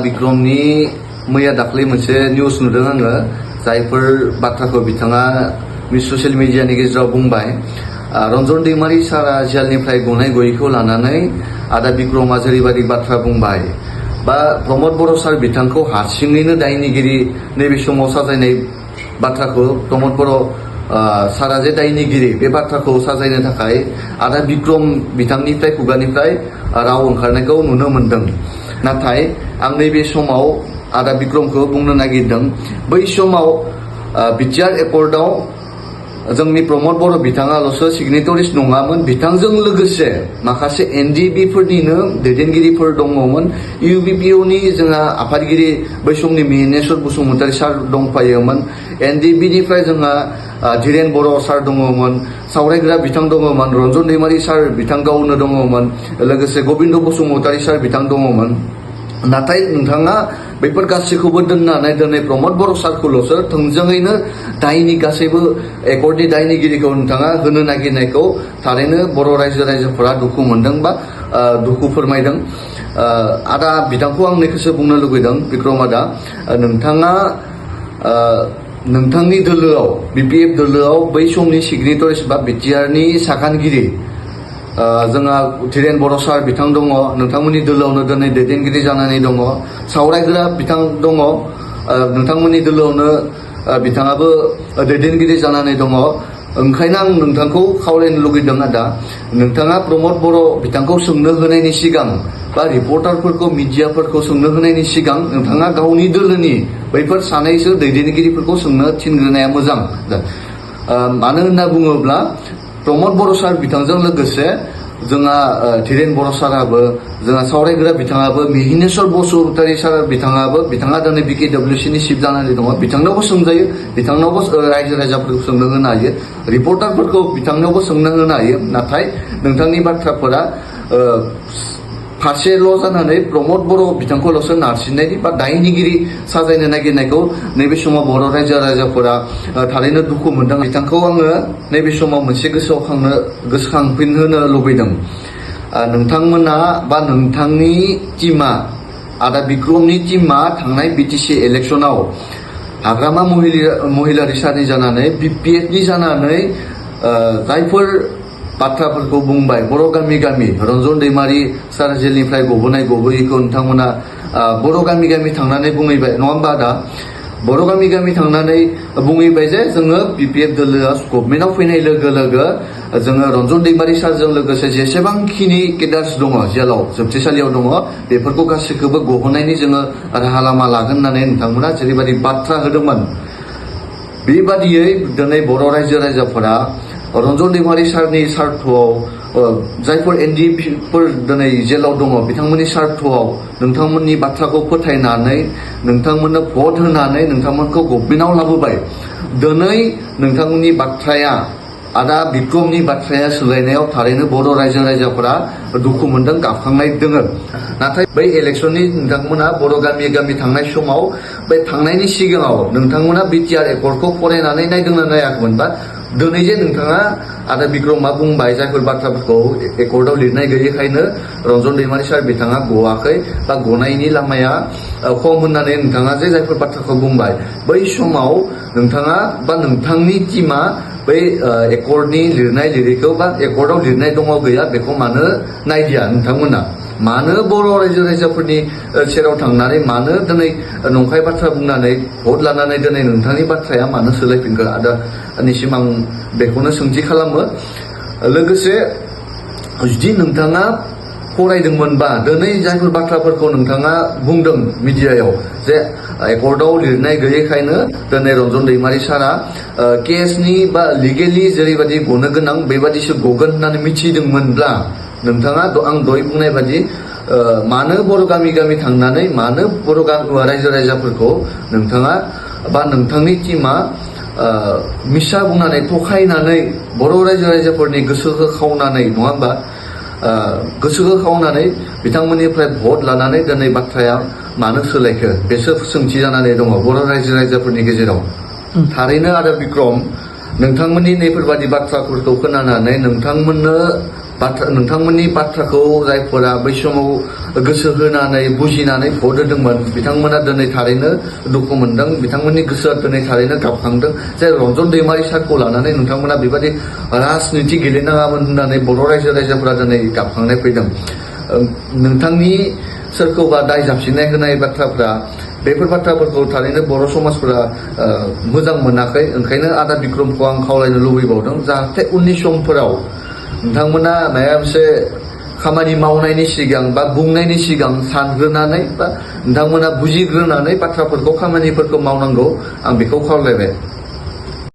बिक्रमनि मैया दाख्लै मोनसे निउस नुदों आङो जायफोर बाथ्राखौ बिथाङा ससियेल मिडियानि गेजेराव बुंबाय रन्जन दैमारि सारा जेलनिफ्राय गनाय गयैखौ लानानै आदा बिक्रमा जेरैबायदि बाथ्रा बुंबाय बा प्रमद बर' सार बिथांखौ हारसिङैनो दायनिगिरि नैबे समाव साजायनाय बाथ्राखौ प्रमद बर' सारा जे दायनिगिरि बे बाथ्राखौ साजायनो थाखाय आदा बिक्रम बिथांनिफ्राय खुगानिफ्राय राव ओंखारनायखौ नुनो मोनदों। नाथाय आं नैबे समाव आदा बिक्रमखौ बुंनो नागिरदों बै समाव बिटिआर एकर्डआव जोंनि प्रमद बर' बिथाङाल'सो सिगनेटरिस नङामोन, बिथांजों लोगोसे माखासे एनडिएफबि फोरनिनो दैदेनगिरिफोर दङमोन। इउबिपिअनि जोंहा आफादगिरि बै समनि मिहिनेश्वर बसुमतारी सार दंफायोमोन। एनडिएफबिनिफ्राय जोंहा धीरेन बर' सार दङमोन, सावरायग्रा बिथां दङमोन, रन्जन दैमारि सार बिथां गावनो दङमोन, लोगोसे गबिन्द बसुमतारी सार बिथां दङमोन। नाथाय नोंथाङा बैफोर गासैखौबो दोननानै दिनै प्रमद बर' सारखौल'सो थोंजोङैनो दायनि गासैबो एकर्डनि दायनिगिरिखौ नोंथाङा होनो नागिरनायखौ थारैनो बर' रायजो राजाफोरा दुखु मोनदों बा दुखु फोरमायदों। आदा बिथांखौ आं नैखौसो बुंनो लुगैदों बिक्रम आदा, नोंथाङा नोंथांनि दोलोआव बिपिएफ दोलोआव बै समनि सिगनेटरिस बा बिटिआरनि सागानगिरि जोंहा धीरेन बर' सार बिथां दङ, नोंथांमोननि दोलोआवनो दिनै दैदेनगिरि जानानै दङ, सावरायग्रा बिथां दङ, नोंथांमोननि दोलोआवनो बिथाङाबो दैदेनगिरि जानानै दङ। ओंखायनो आं नोंथांखौ खावलायनो लुगैदों आदा, नोंथाङा प्रमद बर' बिथांखौ सोंनो होनायनि सिगां बा रिपर्टारफोरखौ मिडियाफोरखौ सोंनो होनायनि सिगां नोंथाङा गावनि दोलोनि बैफोर सानैसो दैदेनगिरिफोरखौ सोंनो थिनग्रोनाया मोजां। मानो होनना बुङोब्ला प्रमद बर' सार बिथांजों लोगोसे जोंहा धीरेन बर' साराबो, जोंहा सावरायग्रा बिथाङाबो, मिहिनेश्वर बसुमतारी सार बिथाङा दिनै बिकेडब्लिउसिनि चिफ जानानै दङ, बिथांनावबो सोंजायो, बिथांनावबो रायजो राजाफोरखौ सोंनो होनो हायो, रिपर्टारफोरखौ बिथांनावबो सोंनो होनो हायो। नाथाय नोंथांनि बाथ्राफोरा फारसेल' जानानै प्रमद बर' बिथांखौल'सो नारसिननायनि बा दायनिगिरि साजायनो नागिरनायखौ नैबे समाव बर' रायजो राजाफोरा थारैनो दुखु मोनदों। बिथांखौ आङो नैबे समाव मोनसे गोसोखांफिनहोनो लुबैदों। नोंथांमोना बा नोंथांनि टिमा, आदा बिक्रमनि टिमा थांनाय बिटिसि इलेक्सनाव हाग्रामा महिलारि सारनि जानानै बिपिएफनि जानानै जायफोर बाथ्राफोरखौ बुंबाय बर' गामि गामि रन्जन दैमारि सार जेलनिफ्राय गबोयैखौ नोंथांमोना बर' गामि गामि थांनानै बुंहैबाय नङा होमबा आदा? बर' गामि गामि थांनानै बुंहैबाय जे जोङो बिपिएफ दोलोआ गभर्नमेन्टआव फैनाय लोगो लोगो जोङो रन्जन दैमारि सारजों लोगोसे जेसेबांखिनि केडार्स दङ जेलाव जोबथेसालियाव दङ बेफोरखौ गासैखौबो गहोनायनि जोङो राहा लामा लागोन होननानै नोंथांमोना जेरैबायदि बाथ्रा होदोंमोन, बेबादियै दिनै बर' रायजो राजाफोरा रन्जन दैमारि सारनि सार्थआव जायफोर एनडिएफबिफोर दिनै जेलाव दङ बिथांमोननि सार्थआव नोंथांमोननि बाथ्राखौ फोथायनानै नोंथांमोननो भट होनानै नोंथांमोनखौ गभर्नमेन्टआव लाबोबाय। दिनै नोंथांमोननि बाथ्राया, आदा बिक्रमनि बाथ्राया सोलायनायाव थारैनो बर' रायजो राजाफोरा दुखु मोनदों, गाबखांनाय दोङो। नाथाय बै इलेक्सननि नोंथांमोना बर' गामि गामि थांनाय समाव बै थांनायनि सिगाङाव नोंथांमोना बिटिआर एकर्डखौ फरायनानै नायदोंना नायाखैमोन? बा दिनै जे नोंथाङा आदा बिक्रमा बुंबाय जायफोर बाथ्राफोरखौ एकर्डआव लिरनाय गैयैखायनो रन्जन दैमारि सार बिथाङा गवाखै बा गनायनि लामाया खम होननानै नोंथाङा जे जायफोर बाथ्राखौ बुंबाय, बै समाव नोंथाङा बा नोंथांनि टिमा बै एकर्डनि लिरनाय लिरैखौ बा एकर्डआव लिरनाय दङ गैया बेखौ मानो नायदिया नोंथांमोना? मानो बर' रायजो राजाफोरनि सेराव थांनानै मानो दिनै नंखाय बाथ्रा बुंनानै भट लानानै दिनै नोंथांनि बाथ्राया मानो सोलायफिनखो? आदानिसिम आं बेखौनो सोंथि खालामो। लोगोसे जुदि नोंथाङा फरायदोंमोनबा दिनै जायफोर बाथ्राफोरखौ नोंथाङा बुंदों मिडियायाव जे एकर्डआव लिरनाय गैयैखायनो दिनै रन्जन दैमारि सारा केसनि बा लिगेलि जेरैबायदि गनो गोनां बेबादिसो गगोन होननानै मिथिदोंमोनब्ला नोंथाङा आं दहाय बुंनाय बादि मानो बर' गामि गामि थांनानै मानो बर' रायजो राजाफोरखौ नोंथाङा बा नोंथांनि टिमा मिसा बुंनानै थखायनानै बर' रायजो राजाफोरनि गोसोखौ खावनानै नङा होमबा? गोसोखौ खावनानै बिथांमोननिफ्राय भट लानानै दिनै बाथ्राया मानो सोलायखो बेसो सोंथि जानानै दङ बर' रायजो राजाफोरनि गेजेराव। थारैनो आदा बिक्रम, नोंथांमोननि नैफोरबादि बाथ्राफोरखौ खोनानानै नोंथांमोननो नोंथांमोननि बाथ्राखौ जायफोरा बै समाव गोसो होनानै बुजिनानै भट होदोंमोन बिथांमोना दिनै थारैनो दुखु मोनदों बिथांमोननि गोसोआ दिनै थारैनो गाबखांदों जे रन्जन दैमारि सारखौ लानानै नोंथांमोना बेबायदि राजनिति गेलेनाङामोन होननानै बर' रायजो राजाफोरा दिनै गाबखांनाय फैदों नोंथांनि सोरखौबा दाय जाबसिननाय होनाय बाथ्राफ्रा बेफोर बाथ्राफोरखौ थारैनो बर' समाजफोरा मोजां मोनाखै ओंखायनो आदा बिक्रमखौ आं खावलायनो लुबैबावदों जाहाथे उननि समफोराव नोंथांमोना माबा मोनसे खामानि मावनायनि सिगां बा बुंनायनि सिगां सानग्रोनानै बा नोंथांमोना बुजिग्रोनानै बाथ्राफोरखौ खामानिफोरखौ मावनांगौ आं बेखौ खावलायबाय